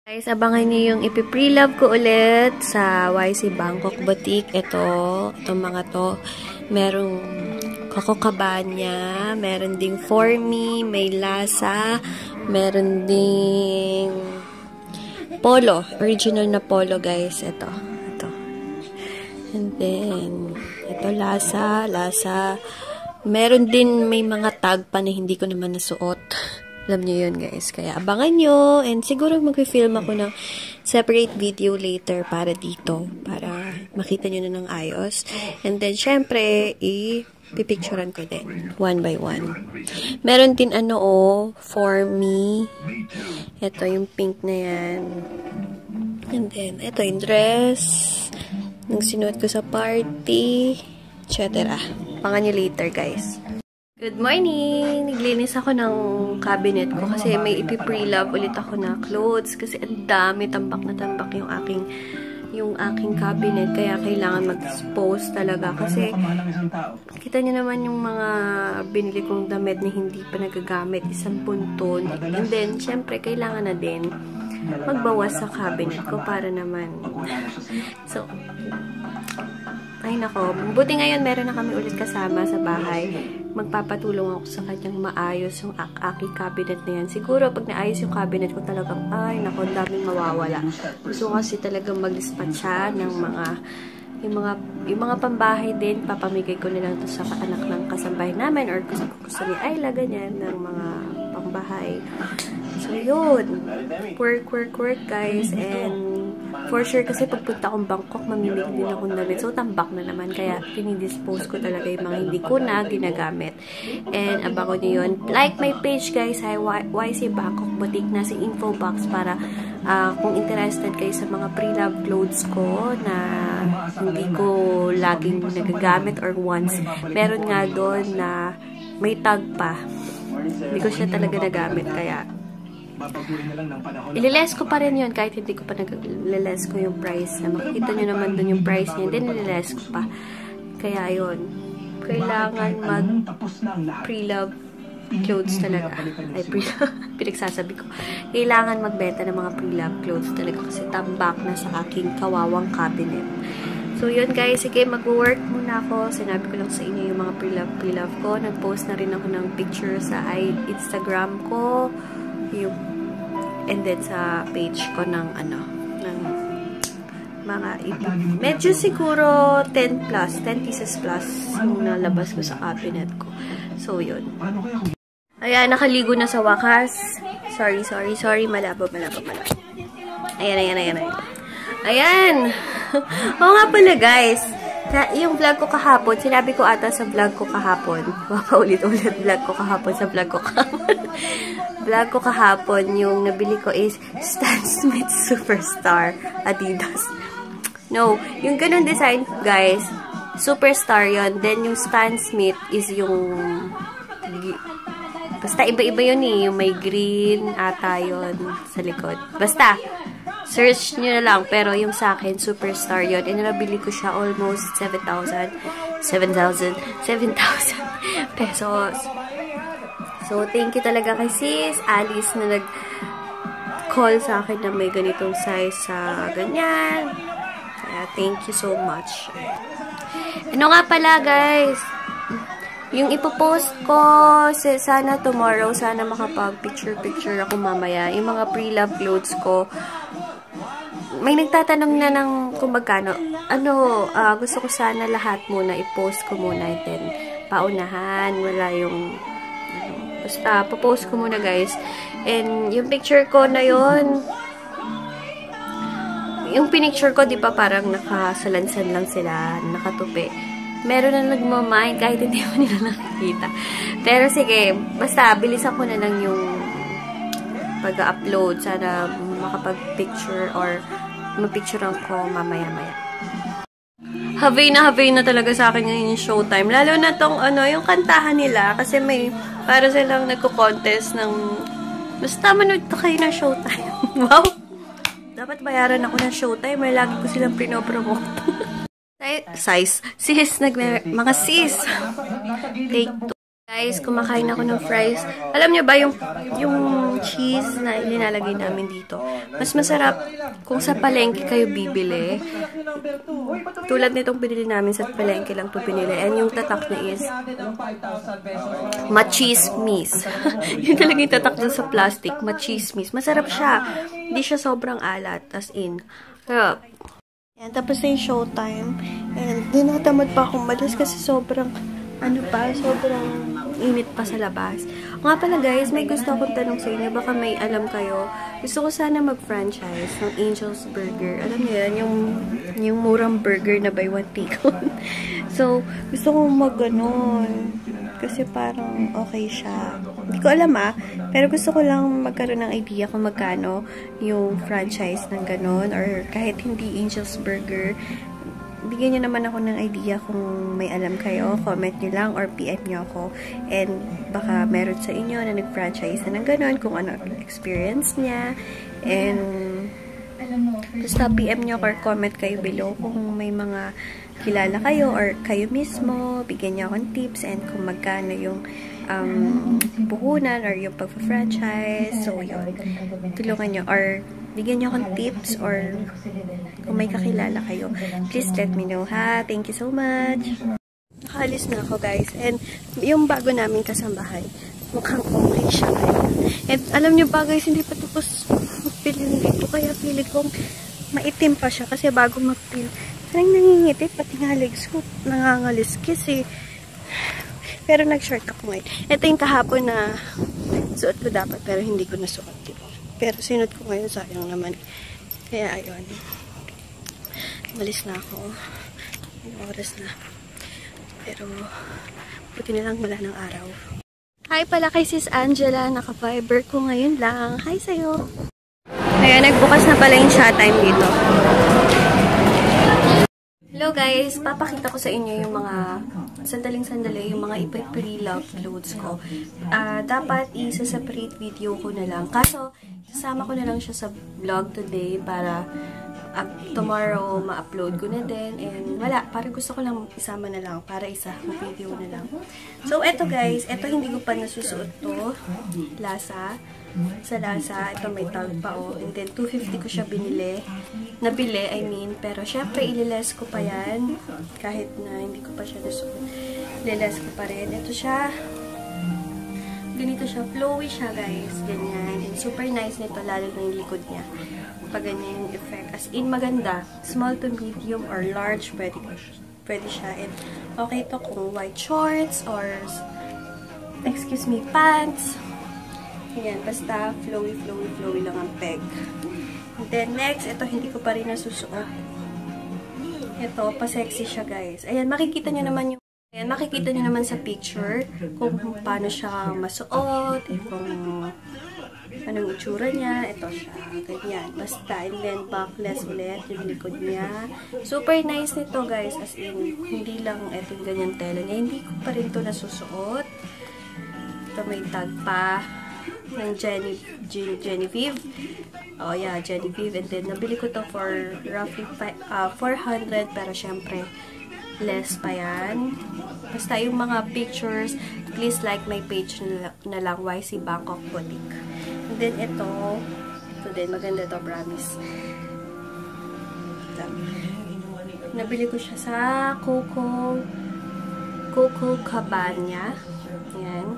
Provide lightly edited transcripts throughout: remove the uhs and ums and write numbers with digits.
Guys, abangan niyo yung ipi-pre-love ko ulit sa YC Bangkok Boutique. Itong mga to. Merong Coco Cabana, meron ding For Me, may Lasa, meron ding Polo. Original na Polo, guys. Ito. And then, ito Lasa. Meron din may mga tag pa na hindi ko naman nasuot. Alam niyo yun, guys. Kaya abangan nyo. And siguro mag-film ako ng separate video later para dito. Para makita nyo na ng ayos. And then, syempre, pipicturean ko din. One by one. Meron din For Me. Ito yung pink na yan. And then, ito yung dress. Nang sinuot ko sa party. Etc. Abangan nyo later, guys. Good morning! Naglinis ako ng cabinet ko kasi may ipi-pre-love ulit ako na clothes kasi ang dami, tambak na tambak yung aking cabinet kaya kailangan mag-dispose talaga kasi kita niyo naman yung mga binili kong damit na hindi pa nagagamit, isang punton. And then, syempre, kailangan na din magbawas sa cabinet ko para naman. So, ay nako, buti ngayon meron na kami ulit kasama sa bahay. Magpapatulong ako sa kanyang maayos yung aking cabinet na yan. Siguro pag naayos yung cabinet ko talagang, ay nako, daming mawawala. Gusto kasi talagang mag-dispatch siya ng yung mga pambahay din. Papamigay ko nilang to sa anak ng kasambahay namin or gusto ni Ayla, ganyan, ng mga pambahay. So yun, work guys, and for sure, kasi pagpunta akong Bangkok, mamimili din akong damit. So, tambak na naman. Kaya, pinidispose ko talaga yung mga hindi ko na ginagamit. And, abangan nyo yun. Like my page, guys. YC Bangkok Boutique. Nasa info box para kung interested kayo sa mga pre-love clothes ko na hindi ko laging nagagamit or once. Meron nga doon na may tag pa. Hindi ko siya talaga nagamit. Kaya, ililes ko pa rin yun kahit hindi ko pa nag-liles ko yung price na makikita nyo naman dun yung price niya, then ililes ko pa. Kaya yun, kailangan mag pre-love clothes talaga. Ay, pre-love, pinagsasabi ko. Kailangan magbenta ng mga pre-love clothes talaga kasi tambak na sa aking kawawang cabinet. So yun guys, sige, mag-work muna ako. Sinabi ko lang sa inyo yung mga pre-love ko. Nag-post na rin ako ng picture sa Instagram ko. And then sa page ko ng mga medyo siguro 10 pieces plus yung nalabas ko sa cabinet ko. So yun. Ayan, nakaligo na sa wakas. Sorry, malabo. Ayan. Oo nga pala guys, yung vlog ko kahapon, sinabi ko ata sa vlog ko kahapon, paulit-ulit vlog ko kahapon, yung nabili ko is Stan Smith Superstar Adidas. No, yung ganun design, guys, Superstar yon. Then, yung Stan Smith is yung basta iba-iba yun eh. Yung may green ata yun sa likod. Basta, search nyo na lang. Pero yung sa akin, Superstar yun. And nabili ko siya almost 7,000 pesos. So, thank you talaga kay Sis Alice na nag-call sa akin na may ganitong size sa ganyan. Kaya, thank you so much. Ano nga pala, guys? Yung ipopost ko, sana tomorrow, sana makapag-picture ako mamaya. Yung mga pre-love clothes ko, may nagtatanong na ng kung magkano. Gusto ko sana lahat muna, i-post ko muna. Then, paunahan, wala yung basta, popost ko muna guys. And yung picture ko na yun, yung pinicture ko, di ba parang nakasalansan lang sila, nakatupi. Meron na nagmamind kahit hindi mo nila nakikita. Pero sige, basta bilisan ko na lang yung pag-upload. Sana makapag-picture or mapicturean ko mamaya-maya. Havay na talaga sa akin yung showtime. Lalo na tong yung kantahan nila. Kasi may, para silang nagko-contest ng, basta manood to kayo ng showtime. Wow! Dapat bayaran ako ng showtime. May lagi ko silang pinopromote. Size. Sis, mga sis. Take 2. Guys, kumakain ako ng fries. Alam niyo ba, yung yung cheese na ilinalagay namin dito. Mas masarap kung sa palengke kayo bibili. Tulad nitong binili namin sa palengke lang ito pinili. And yung tatak na is machismis. Yun talaga yung tatak dun sa plastic. Machismis. Masarap siya. Hindi siya sobrang alat. As in. Sarap. Yan, tapos na yung showtime. And dinatamad pa akong malis kasi sobrang sobrang init pa sa labas. Nga pala guys, may gusto akong tanong sa inyo. Baka may alam kayo. Gusto ko sana mag-franchise ng Angel's Burger. Alam niyo yan, yung murang burger na buy one take one. So, gusto ko mag-ganon. Kasi parang okay siya. Hindi ko alam pero gusto ko lang magkaroon ng idea kung magkano yung franchise ng ganon. Or kahit hindi Angel's Burger, bigyan nyo naman ako ng idea kung may alam kayo. Comment nyo lang or PM nyo ako. And baka meron sa inyo na nag-franchise na ng ganon, kung ano experience niya. And basta PM nyo or comment kayo below kung may mga kilala kayo or kayo mismo. Bigyan nyo akong tips and kung magkano yung puhunan or yung pag-franchise. So, yun. Tulungan nyo or bigyan nyo akong tips or kung may kakilala kayo, please let me know, ha? Thank you so much! Nakaalis na ako, guys. And yung bago namin kasambahay, mukhang okay siya ngayon. And alam nyo ba, guys, hindi pa tapos magpilin dito. Kaya pili kong maitim pa siya kasi bago magpil. Parang nangingitit, pati nga legs ko nangangaliskis eh. Pero nag-short ako ngayon. Ito yung kahapon na suot ko dapat pero hindi ko nasuot, diba? Pero sinot ko ngayon, sayang naman. Kaya, ayun. Malis na ako. Yung oras na. Pero, buti na lang wala ng araw. Hi pala kay Sis Angela. Naka-Viber ko ngayon lang. Hi sa'yo. Ayan, nagbukas na pala yung Showtime dito. Hello guys! Papakita ko sa inyo yung mga sandaling-sandali, yung mga pre-love clothes ko. Dapat isa-separate video ko na lang. Kaso, sasama ko na lang siya sa vlog today para tomorrow ma-upload ko na din. And wala, parang gusto ko lang isama na lang para isa video na lang. So, eto guys, eto hindi ko pa nasusuot to. Sa Lasa, ito may tag pa and then 250 ko siya nabili, I mean, pero syempre ililes ko pa yan kahit na hindi ko pa siya nasuot, ililes ko pa rin. Ito siya, ganito siya, flowy siya guys, ganyan, and super nice nito, lalo na yung likod niya pag ganyan yung effect, as in maganda, small to medium or large, pwede siya, and okay to kung white shorts or pants. Yan, basta flowy lang ang peg. And then next, ito hindi ko pa rin nasusuot. Ito, pa-sexy siya guys. Ayan, makikita nyo naman sa picture kung paano siya masuot, kung anong itsura niya. Ito siya, ganyan. Basta, and then backless ulit yung likod niya. Super nice nito guys, as in, hindi lang itong ganyan tela niya. Hindi ko pa rin ito nasusuot. Ito may tag pa ng Genevieve. Oh yeah, Genevieve. And then, nabili ko to for roughly 400, pero syempre, less pa yan. Basta yung mga pictures, please like my page na lang, YC Bangkok Boutique. And then, ito din, maganda to, promise. Nabili ko siya sa Coco Cabana. Yan.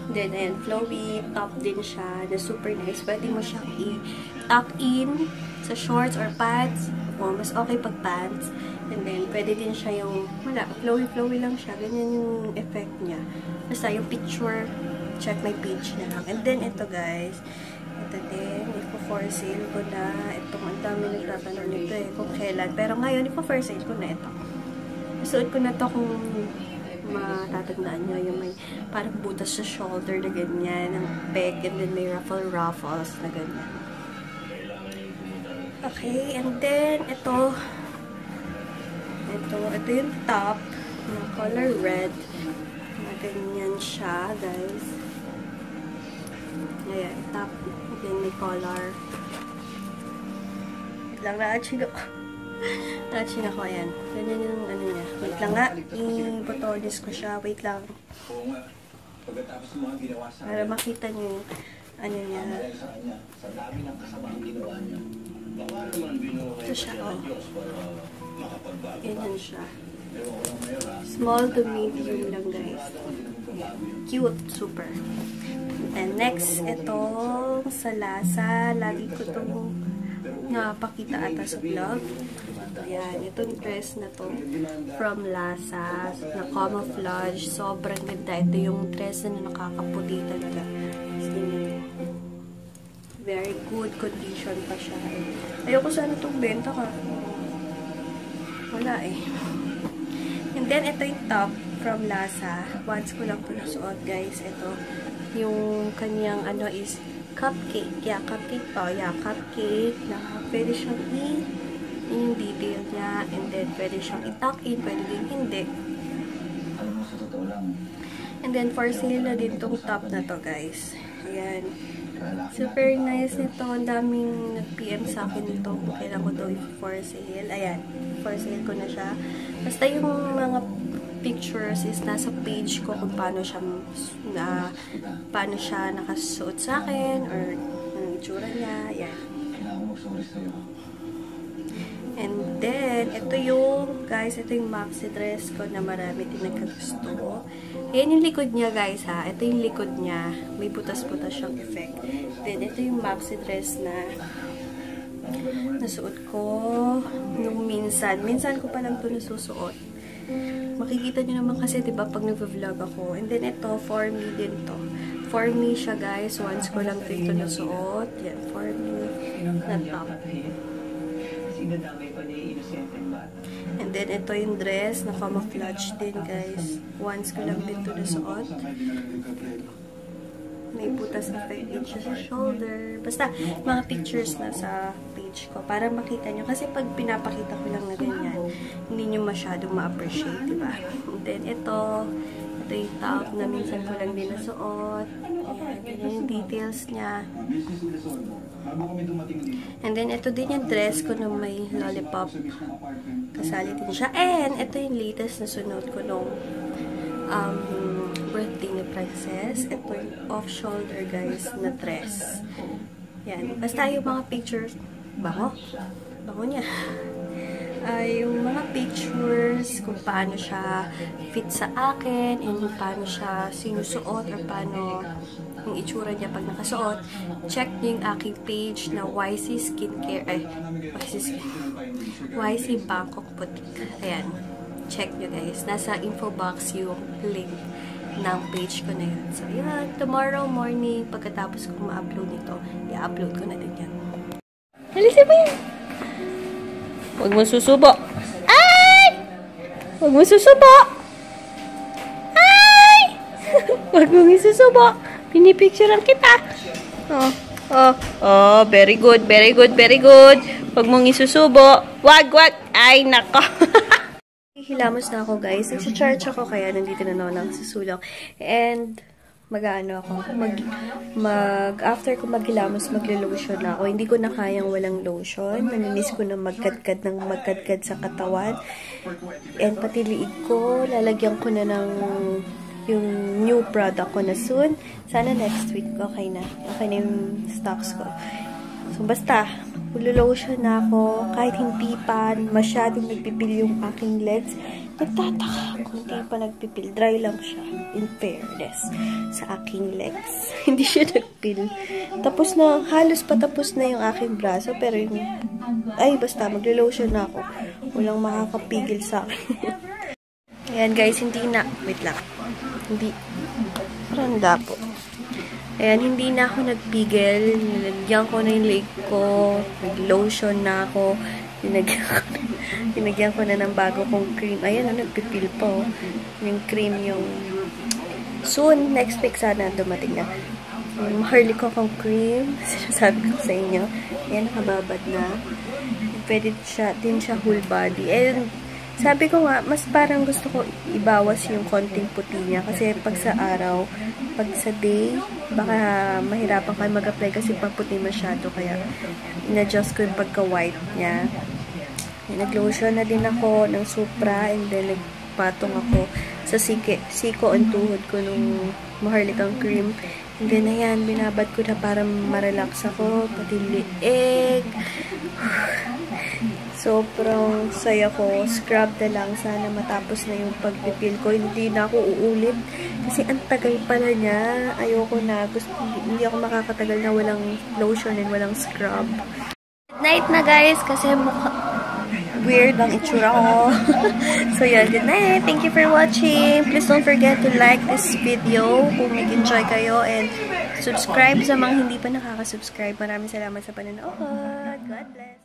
Then, ayan, flowy top din siya na super nice. Pwede mo siyang i-tuck in sa shorts or pants. O, mas okay pag pants. And then, pwede din siya yung, flowy lang siya. Ganyan yung effect niya. Basta yung picture, check my page na lang. And then, ito guys, ito din, ipo-for sale ko na. Ito, ang dami nagtatanong nito kung kailan. Pero ngayon, ipo-for sale ko na ito. Suot ko na to kung matatandaan nyo, yung may parang butas sa shoulder na ganyan, ng peg, and then may ruffles na ganyan. Okay, and then, ito yung top, na color red, na ganyan siya, guys. Ayan, top, then may color. Lang na ko, ayan. Ganyan yung ano niya. Wait lang nga. I-botones ko siya. Wait lang. Para makita niyo yung ano niya. Ito siya, oh. Ganyan siya. Small to medium lang, guys. Cute, super. And next, ito sa Lasa. Lagi ko itong napakita ata sa vlog. Ayan, itong dress na to from Lasa na camouflage. Sobrang ganda. Ito yung dress na nakakaputi talaga. Very good condition pa siya. Ayoko sana itong benta ka. Wala eh. And then, ito yung top from Lasa. Once ko lang ito nasuot, guys. Ito, yung kanyang ano is cupcake. Yeah, cupcake pa. Yeah, cupcake. Na pwede siyang yung detail niya. And then, pwede siyang i-tuck in. Pwede din hindi. And then, for sale na din itong top na to, guys. Ayan. Super nice nito. Ang daming nag-PM sa akin nito. Kailan ko daw for sale. Ayan. For sale ko na siya. Basta yung mga pictures is nasa page ko kung paano siya nakasuot sa akin or ang itsura niya. Ayan. And then, ito yung, guys, ito yung maxi dress ko na marami din nagkagusto. Ayan yung likod niya, guys, ha. Ito yung likod niya. May butas-butas siyang effect. Then, ito yung maxi dress na nasuot ko nung minsan. Minsan ko pa lang ito nasusuot. Makikita nyo naman kasi, diba, pag nag-vlog ako. And then, ito, for me din to. For me siya, guys. Once ko lang ito nasuot. Yan, for me na top. And then, ito yung dress na camouflage din, guys. Once ko lang din ito nasuot. May butas effect din siya sa shoulder. Basta, mga pictures na sa page ko para makita nyo. Kasi pag pinapakita ko lang na ganyan, hindi nyo masyadong ma-appreciate, diba? And then, ito yung top na minsan ko lang din nasuot. Ayan, yung details niya. And then, ito din yung dress ko na may lollipop. Kasali din siya. And, ito yung latest na sunod ko nung birthday ni Princess. Ito yung off-shoulder, guys, na dress. Yan. Basta yung mga pictures, bango niya. Yung mga pictures, kung paano siya fit sa akin, and kung paano siya sinusuot, or paano yung itsura niya pag nakasuot, check niyo yung aking page na YC Skincare, YC Bangkok Boutique. Ayan. Check nyo, guys. Nasa info box yung link ng page ko na yun. So, yan. Tomorrow morning, pagkatapos ko ma-upload nito, i-upload ko na din yan. Halisin mo yan! Huwag mo susubo! Ay! Huwag mo susubo! Ay! Huwag mo susubo! Pinipicturean kita! Oh, very good, very good, very good! Huwag mong isusubo! Wag! Ay, nako! Hilamos na ako, guys. Nagsa-charge ako, kaya nandito na naman sa sulok. And, mag-ano ako, after ko maghilamos, maglo-lotion na ako. Hindi ko na kayang walang lotion. Namimiss ko na magkadkad sa katawan. And, pati liig ko, lalagyan ko na ng yung new product ko na soon. Sana next week, okay na. Okay na yung stocks ko. So, basta, maglo-lotion na ako. Kahit hindi pa masyadong nagpipil yung aking legs, nagtataka kung hindi pa nagpipil. Dry lang siya, in fairness, sa aking legs. Hindi siya nagpil. Tapos na, halos patapos na yung aking braso, pero yung, basta, maglo-lotion na ako. Walang makakapigil sa akin. Ayan, guys, hindi na, wait lang. Hindi, randa po. Ayan, hindi na ako nagpigil. Nilagyan ko na yung leg ko. Nag-lotion na ako. Dinagyan ko na ng bago kong cream. Ayan, nagpipil po. Yung cream, yung soon, next week sana dumating na. Yung Harley ko kong cream. Sinasabi ko sa inyo. Ayan, nakababad na. Pwede din siya whole body. And sabi ko nga, mas parang gusto ko ibawas yung konting puti niya. Kasi pag sa araw, pag sa day, baka mahirapan kayo mag-apply kasi paputi masyado. Kaya, in-adjust ko yung pagka-white niya. Nag-lotion na din ako ng Supra. And then, nagpatong ako sa siko ang tuhod ko nung maharlikang cream. Hanggang na yan, binabad ko na para marelax ako, pati liig. Sobrang saya ko. Scrub na lang. Sana matapos na yung pagpipil ko. Hindi na ako uulit. Kasi ang tagal pala niya. Ayoko na. Hindi ako makakatagal na walang lotion and walang scrub. Good night na guys. Kasi weird ang itsura ko. So yan, good night. Thank you for watching. Please don't forget to like this video kung nag-enjoy kayo. And subscribe sa mga hindi pa nakaka-subscribe. Maraming salamat sa panonood. God bless.